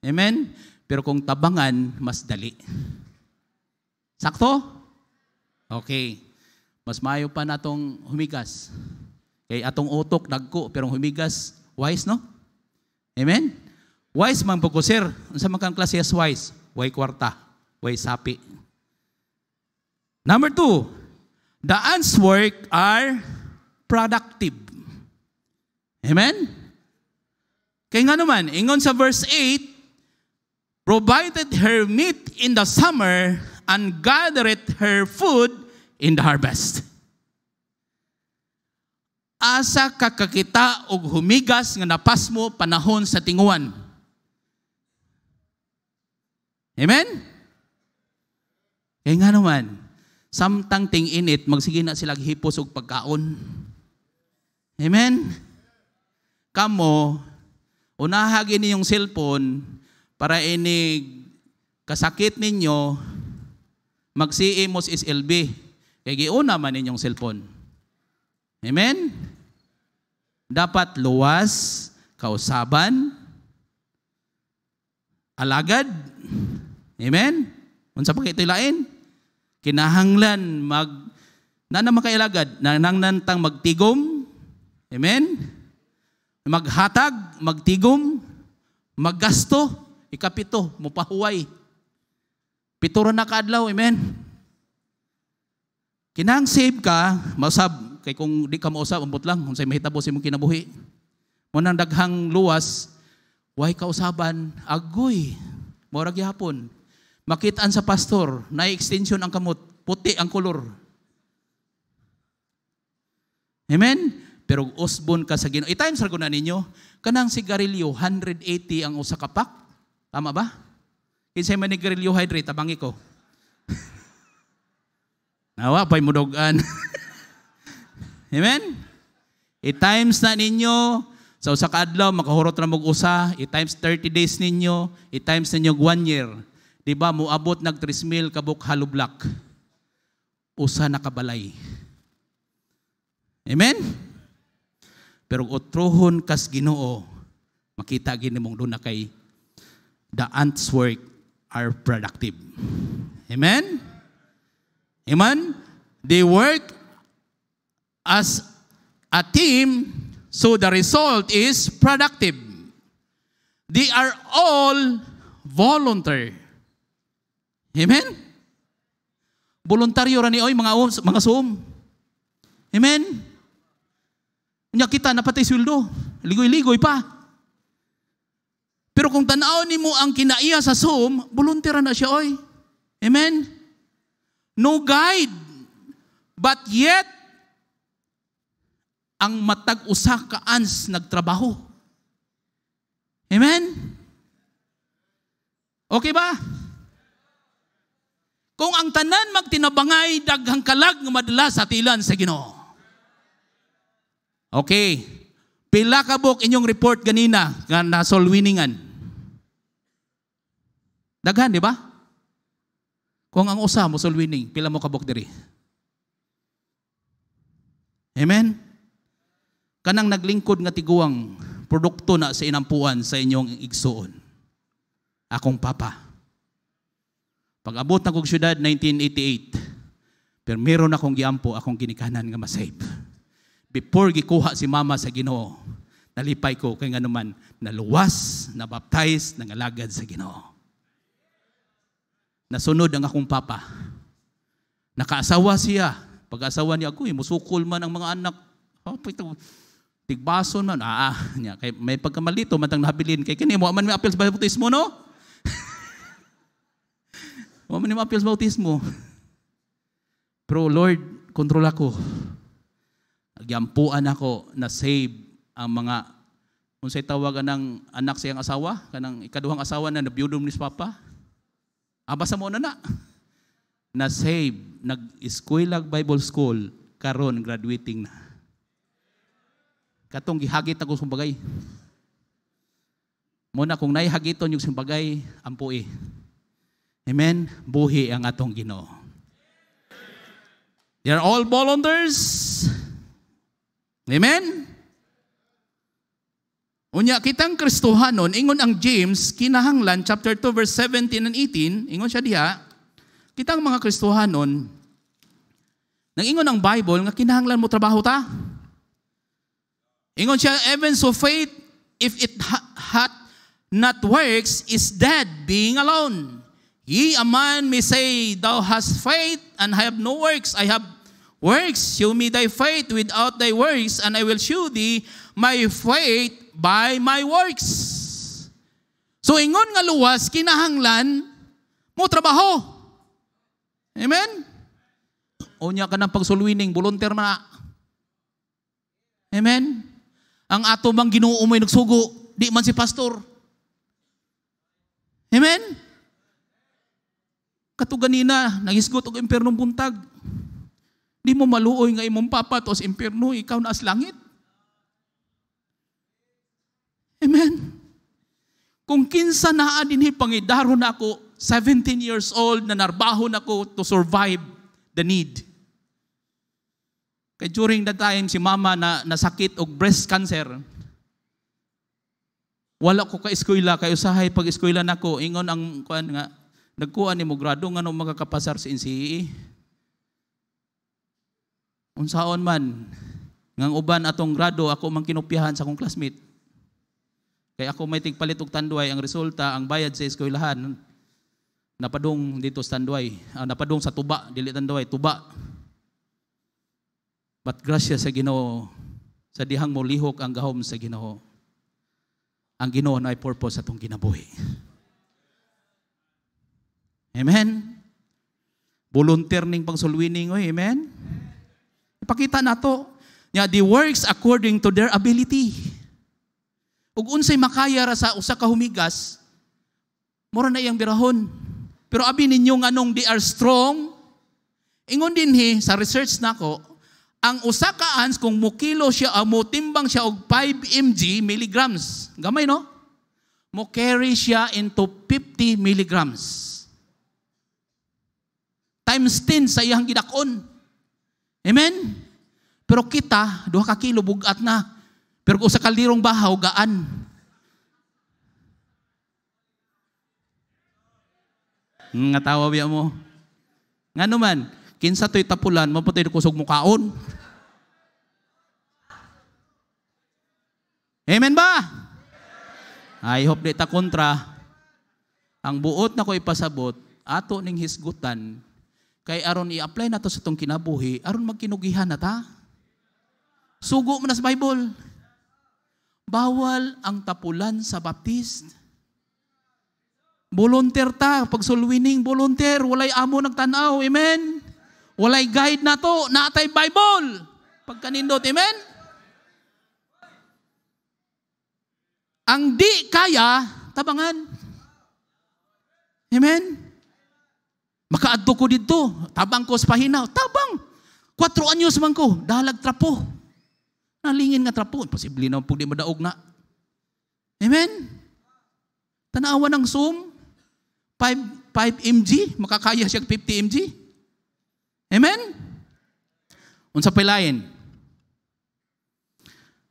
Amen? Pero kung tabangan, mas dali. Sakto? Okay. Mas mayo pa natong humigas. Kay atong utok, dagko, pero humigas, wise, no? Amen? Wise mang pagkusir. Unsa man kang klase as wise? Way kwarta, way sapi. Number 2, the ants' work are productive. Amen? Kaya nga naman, ingon sa verse 8, provided her meat in the summer and gathered her food in the harvest. Asa kakakita og humigas nga napas mo panahon sa tinguan. Amen? Kaya nga naman, samtang ting-init, magsige na sila hipos og pagkaon. Amen? Kamo, unahagin ninyong cellphone para inig kasakit ninyo, magsiimos is LB. Kaya giuna man ninyong cellphone. Amen? Dapat luwas, kausaban, alagad. Amen? Unsa pa ito'y lain? Kinahanglan naman kay alagad, nangnantang magtigom. Amen? Maghatag, magtigom, maggasto, ikapito, mupahuway. Pituron na kaadlaw, amen? Kinahang save ka, mausab, kay kung di ka mausab, ambot lang, kung sa'y mahitabo si mong kinabuhi. Munang daghang luwas, way kausaban, agoy, morag yapon. Makitaan sa pastor, na-extension ang kamot, puti ang kolor. Amen? Pero usbon ka sa Ginoo. I-times ra ko na ninyo, kanang sigarilyo, 180 ang usa ka pack. Tama ba? Kinsay man ni garilyo hydrate, tabangi ko. Nawa, pa'y mudogan. Amen? I-times na ninyo, sa usa ka adlaw, makahurot na mag-usa, i-times 30 days ninyo, i-times ninyo 1 year. Diba, muabot nag 3,000 kabuk halublak. Usa na kabalay. Amen? Pero utrohon kas Ginoo, makita gini mong doon na kay the ants' work are productive. Amen? Amen? They work as a team, so the result is productive. They are all voluntary. Amen? Voluntaryo ra ni oy mga Zoom. Amen? Nya kita napatay sweldo, ligoy-ligoy pa. Pero kung tanaw nimo ang kinaiya sa Zoom, volunteer na siya oy. Amen? No guide, but yet ang matag usa ka ans nagtrabaho. Amen? Okay ba? Kung ang tanan magtinabangay, daghang kalag nga madala sa tilan sa Ginoo. Okay. Pila ka buk inyong report ganina nga nasolwiningan. Daghan, di ba? Kung ang usa mo solwining, pila mo ka buk diri? Amen? Kanang naglingkod nga tiguang produkto na sa inampuan sa inyong igsuon. Akong papa. Pag abot na kong syudad, 1988, pero meron akong giampo, akong ginikanan nga masave. Before gikuha si mama sa Ginoo, nalipay ko kay nga naman naluwas, nabaptize, nangalagad sa Ginoo. Nasunod ang akong papa. Nakaasawa siya. Pag-asawa niya ako, musukol man ang mga anak. Tigbason man. Niya. Kay may pagkamalito, matang nahabilin. Kay kini, mo man may appeal sa bautismo, no? Mo man may appeal sa bautismo. Pero Lord, kontrol ako. Agyampuan ako na save ang mga, kung sa'y tawagan ng anak siyang asawa, kanang ikaduhang asawa na nabiyudom ni papa, basta mo na. Na-save, nag-eskwela Bible School, karon graduating na. Katong gihagit ako sa bagay. Muna kung naihagiton yung simbagay, ampui. Amen? Buhi ang atong Ginoo. They are all volunteers. Amen? Unya, kitang Kristohanon, ingon ang James, kinahanglan, chapter 2, verse 17 and 18, ingon siya diha, kitang mga Kristohanon, nang ingon ang Bible, nga kinahanglan mo trabaho ta. Ingon siya, even so faith, if it hath not works, is dead, being alone. Ye a man may say, Thou hast faith, and I have no works. I have works. Show me thy faith without thy works, and I will show thee my faith by my works. So ingon nga luwas, kinahanglan mo trabaho. Amen? Unya ka ng pagsulwining, volunteer na. Amen? Ang ato bang Ginoo may nagsugo, di man si pastor. Amen? Kato ganina, nangisgot og impernong buntag. Di mo maluoy nga imong papa to sa impierno, ikaw na as langit. Amen? Kung kinsa naa dinhi pangidaro na ako, 17 years old, na narbaho na ko to survive the need. Kay during that time, si mama na nasakit og breast cancer, wala ko ka-eskwela, kay usahay pag-eskwela nako, ingon ang kuan nga, nagkuha ni mo grado nga nung magkakapasar sa NCEE. Unsaon man, ngang uban atong grado, ako mang kinopyahan sa akong classmate. Kaya ako may tigpalit og tanduay, ang resulta, ang bayad sa eskwelahan, napadong dito sa tanduay, napadong sa tuba, dili tanduay, tuba. But grasya sa Ginoo, sa dihang mo lihok ang gahom sa Ginoo, ang Ginoo na ay purpose atong kinabuhi. Amen? Volunteer ning pangsulwining, oy, amen? Ipakita nato, the works according to their ability. Ug unsay makaya ra sa usa ka humigas, mura na iyang birahon. Pero abi ninyo nganong they are strong. Ingon dinhi sa research nako, ang usa ka ants kung mukilo siya, mo timbang siya og 5 milligrams. Gamay no? Mo carry siya into 50 milligrams. Times 10 sa iyang gidakon. Amen? Pero kita, 2 ka kilo bugat na. Pero kung sa kaldirong bahaw, gaan. Nga tawa biya mo. Nga naman, kinsa to'y tapulan, mapatay kusog mukaon. Amen ba? I hope di ta kontra. Ang buot na ko ipasabot, ato ning hisgutan, kay aron i-apply na to sa itong kinabuhi, aron magkinugihan na ta. Sugo mo na sa Bible. Bawal ang tapulan sa baptist. Volunteer ta, pag sulwining, volunteer, walay amo nagtanaw, amen? Walay guide na to, naatay Bible. Pagkanindot, amen? Ang di kaya, tabangan. Amen? Makaadto ko dito, tabang ko sa pahinaw, tabang. 4 anyos man ko, dalag trapo. Nalingin nga trapo, posible na po di madaog na. Amen? Tanawa ng Zoom, 5 mg, makakaya siya 50 mg. Amen? Unsa pa lain?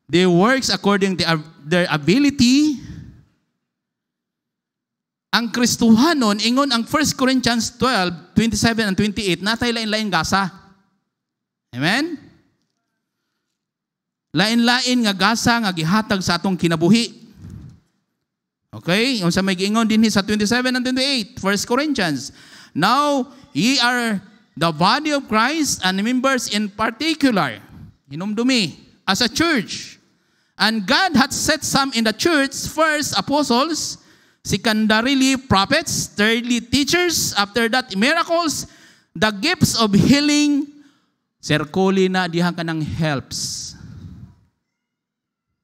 They works according to their ability. Ang Kristohanon, ingon ang 1 Corinthians 12, 27 and 28, natay lain-lain gasa. Amen? Lain-lain nga gasa nga gihatag sa atong kinabuhi. Okay? Yung sa may giingon din sa 27 and 28, 1 Corinthians. Now, ye are the body of Christ and members in particular. Hinumdumi, as a church. And God hath set some in the church, first apostles, secondarily prophets, thirdly teachers, after that miracles, the gifts of healing, serkoli na diha ka ng helps.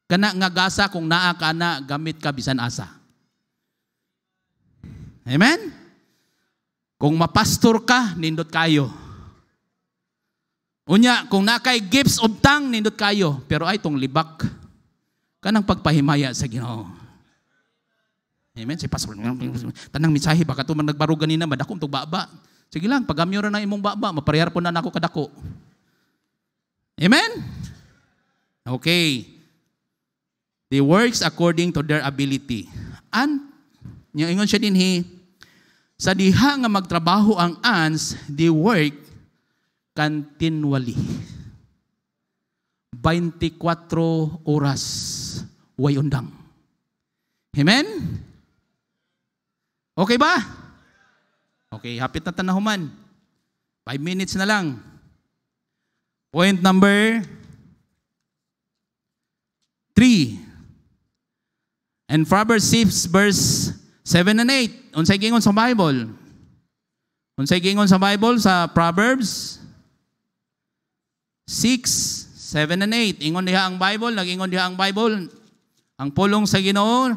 Kana nga gasa kung naa ka na, gamit ka bisan asa. Amen? Kung mapastor ka, nindot kayo. Unya, kung nakay gifts of tongue, nindot kayo. Pero ay, tong libak, kanang pagpahimaya sa Ginoo. Amen? Si pastor, tanang mensahe, baka ito man nagbaro ganina, madakong itong baba. Sige lang, pagamyo na imong baba, maparehar po na ako kadako. Amen? Okay. They works according to their ability. And, yung ingon siya dinhi, sa diha nga magtrabaho ang ants, they work continually. 24 oras, way undang. Amen? Okay ba? Okay, hapit na tanahuman. 5 minutes na lang. Point number 3. And Proverbs 6 verse 7 and 8. Unsay gingon sa Bible? Unsay gingon sa Bible sa Proverbs 6, 7 and 8. Ingon diha ang Bible, nag-ingon diha ang Bible. Ang pulong sa Ginoo,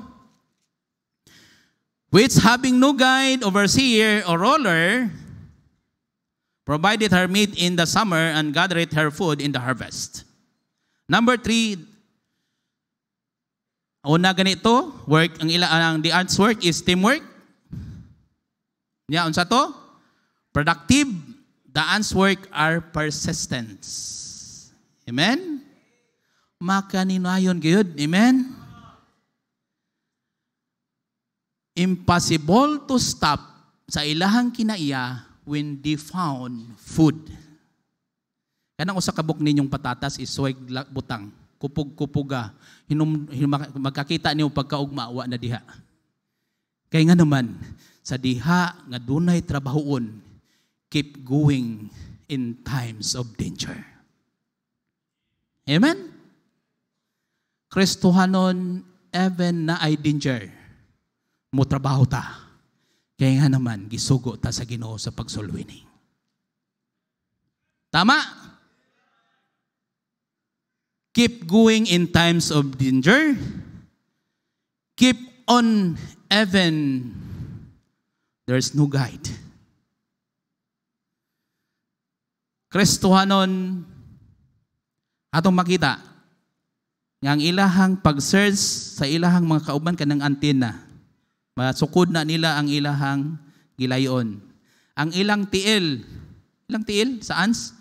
which having no guide, overseer, or ruler, provided her meat in the summer and gathereth her food in the harvest. Number 3, una ganito, work ang the arts work is teamwork. Nya unsa to? Productive. The ants work are persistence. Amen? Makaninayon gyud. Amen? Impossible to stop sa ilahang kinaiya when they found food. Kanang usa ka buk ninyong patatas is suway butang, kupug-kupuga, magkakita niyo pagkaugma wa na diha. Kay nga naman sa diha nga dunay trabahoon, keep going in times of danger. Amen? Kristohanon even na ay danger, mo trabaho ta. Kaya nga naman, gisugo ta sa Ginoo sa pagsulwining. Tama? Keep going in times of danger. Keep on even there's no guide. Kristohanon, atong makita, nga ang ilahang pag-search sa ilahang mga kauban kanang antena, masukod na nila ang ilahang gilayon. Ang ilang tiil sa ants,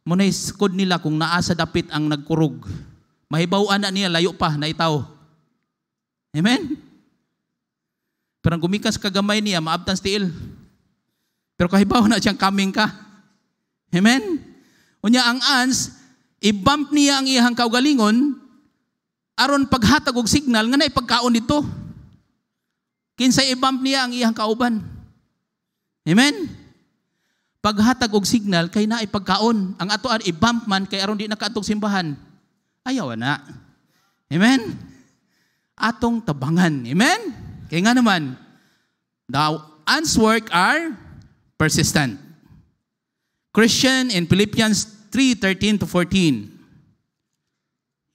muna'y sukod nila kung naa sa dapit ang nagkurog. Mahibawaan na niya, layo pa, naitaw. Amen? Pero ang gumikas kagamay niya, maabtan sa tiil. Pero kahibaw na siyang coming ka. Amen? Unya ang ants, i-bump niya ang iyang kaugalingon, aron paghatag og signal, nga na ipagkaon dito. Kinsay i-bump niya ang iyang kauban. Amen? Paghatag og signal, kay na ipagkaon. Ang atoan, i-bump man, kay aron di nakaatog simbahan. Ayaw na. Amen? Atong tabangan. Amen? Kaya nga naman, the ants work are persistent. Christian in Philippians 3:13-14.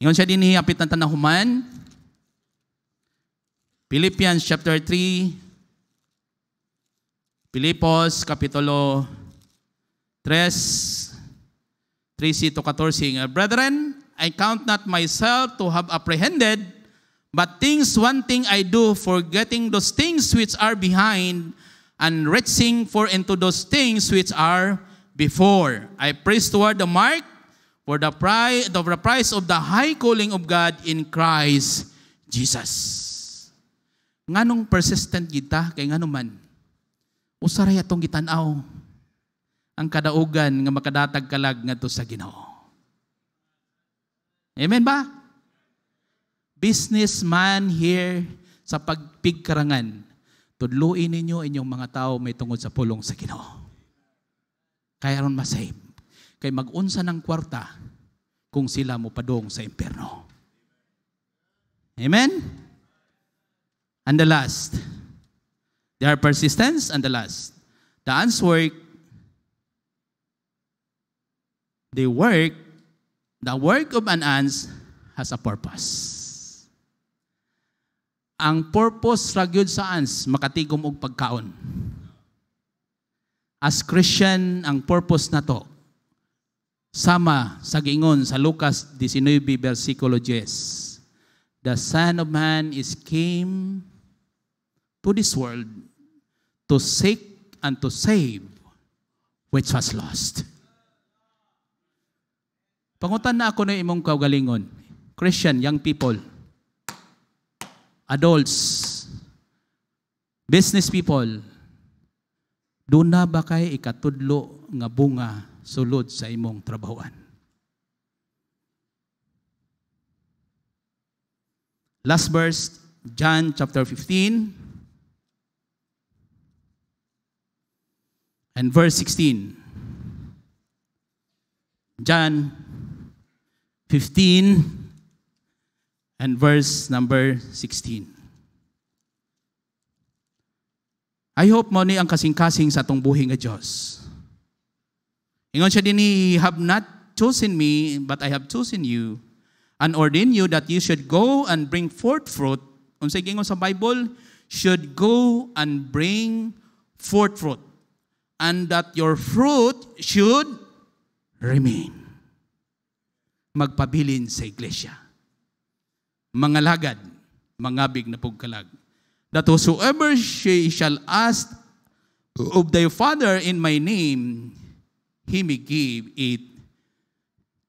Ingon siya din hapit ng tanahuman. Philippians chapter 3, Pilipos kapitulo 3, 13-14. Brethren, I count not myself to have apprehended, but one thing I do, forgetting those things which are behind, and reaching for into those things which are before. I press toward the mark for the prize of the high calling of God in Christ Jesus. Nganong persistent kita, kay ngano man, usaray atong gitanaw ang kadaugan nga makadatag kalag ngadto sa Ginoo. Amen ba? Businessman here sa pagpigkarangan, tudluin ninyo inyong mga tao may tungod sa pulong sa Ginoo. Kaya ron masave. Kay mag-unsa ng kwarta kung sila mo padong sa impyerno. Amen? And the last, they are persistence. And the last, the ants work. The work of an ants has a purpose. Ang purpose ra gyud sa ants makatigom og pagkaon. As Christian, ang purpose na to, sama sa giingon sa Lucas 19, versikulo 10. The Son of Man is came to this world to seek and to save which was lost. Pangutan na ako na imong kaugalingon. Christian, young people, adults, business people, doon na ba kay ikatudlo nga bunga sulod sa imong trabahoan? Last verse, John chapter 15. and verse 16. John 15 and verse number 16. I hope mo ni ang kasing-kasing sa atong buhi nga Diyos. Ingon siya din ni, have not chosen me, but I have chosen you, and ordained you that you should go and bring forth fruit. Unsay gingon sa Bible, should go and bring forth fruit, and that your fruit should remain. Magpabilin sa iglesia. Mga lagad, mangabig na pugkalag. That whosoever she shall ask of thy Father in my name, he may give it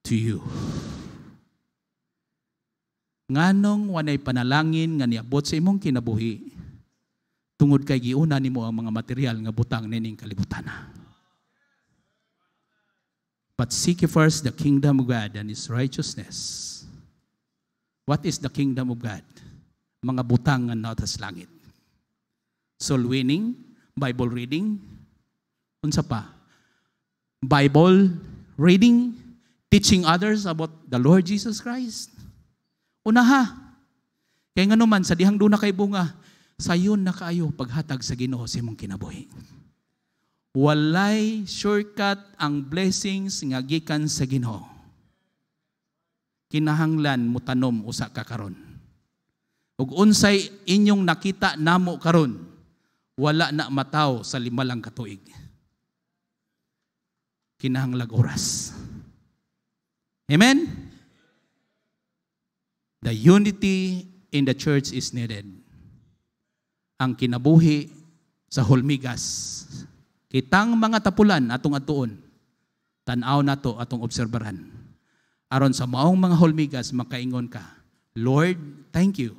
to you. Nganong wanay panalangin nga niabot sa imong kinabuhi, tungod kay giuna nimo ang mga material nga butang nining kalibutan. But seek ye first the kingdom of God and His righteousness. What is the kingdom of God? Mga butang nga natas langit. Soul winning, Bible reading, unsa pa? Bible reading, teaching others about the Lord Jesus Christ. Unaha. Kaya nga naman, sa dihang doon na kay bunga, sayon na kaayo paghatag sa Ginoo sa imong kinabuhi. Walay shortcut ang blessings nga gikan sa Ginoo. Kinahanglan mo tanom usa ka karon. Ug unsay inyong nakita namo karon, wala na mataw sa 5 lang ka tuig. Kinahanglag oras. Amen? The unity in the church is needed. Ang kinabuhi sa hulmigas. Kitang mga tapulan atong atuon, tan-aw nato atong obserbaran. Aron sa maong mga hulmigas, makaingon ka, Lord, thank you.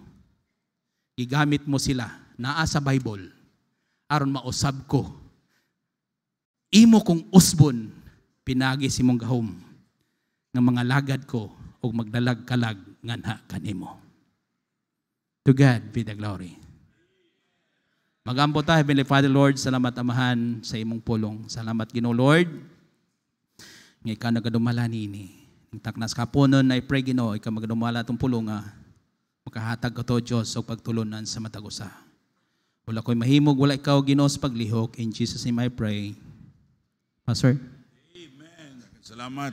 Igamit mo sila, naa sa Bible, aron mausab ko. Imo kong usbon, pinagi si mong gahom, ng mga lagad ko, o magdalag-kalag nganha kanimo. To God be the glory. Mag-ampo tayo, Heavenly Father, Lord, salamat Amahan sa imong pulong. Salamat Ginoo Lord. Ngay ka nagadumala nini. Ang taknas kaponon ay pray Ginoo, ikaw magadumala itong pulong makahatag ko to Diyos o pagtulunan sa matagusa. Wala ko'y mahimog, wala ikaw Ginoo sa paglihok. In Jesus' name I pray. Pastor? Amen. Salamat.